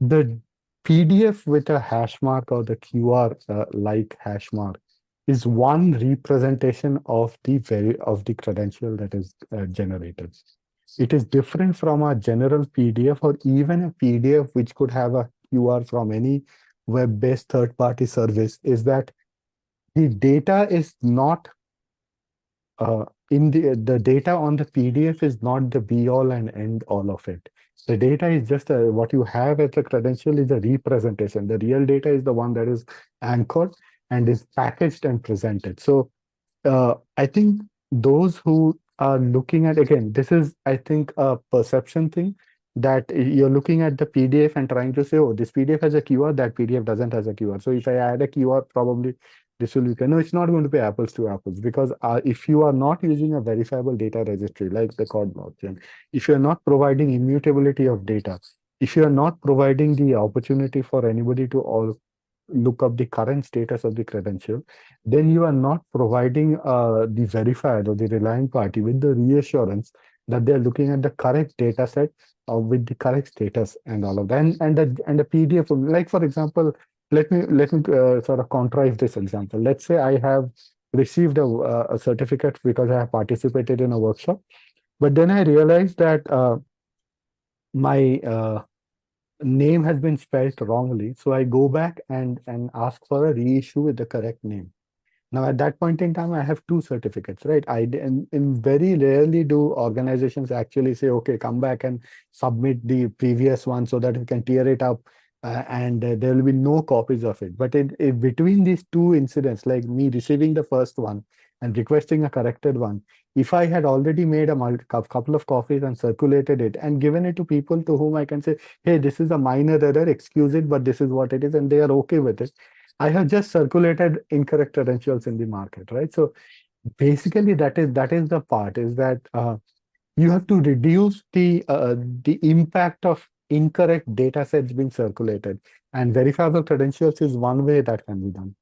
The PDF with a hash mark or the QR like hash mark is one representation of the credential that is generated. It is different from a general PDF or even a PDF which could have a QR from any web-based third-party service, is that the data is not in the data on the PDF is not the be all and end all of it. The data is just what you have as a credential is a representation. The real data is the one that is anchored and is packaged and presented. So I think those who are looking at, again, this is, I think, a perception thing, that you're looking at the PDF and trying to say, oh, this PDF has a QR, that PDF doesn't has a QR. So if I add a QR, probably this will be, no, it's not going to be apples to apples, because if you are not using a verifiable data registry like the cord blockchain, if you're not providing immutability of data, if you're not providing the opportunity for anybody to all look up the current status of the credential, then you are not providing the verifier or the relying party with the reassurance that they're looking at the correct data set with the correct status and all of that. And the PDF, like for example, let me sort of contrive this example. Let's say I have received a certificate because I have participated in a workshop, but then I realized that my name has been spelled wrongly. So I go back and ask for a reissue with the correct name. Now, at that point in time, I have two certificates, right? And very rarely do organizations actually say, okay, come back and submit the previous one so that we can tear it up and there will be no copies of it. But between these two incidents, like me receiving the first one and requesting a corrected one, if I had already made a couple of copies and circulated it and given it to people to whom I can say, hey, this is a minor error, excuse it, but this is what it is, and they are okay with it, I have just circulated incorrect credentials in the market, right? So basically, that is the part, is that you have to reduce the impact of incorrect data sets being circulated, and verifiable credentials is one way that can be done.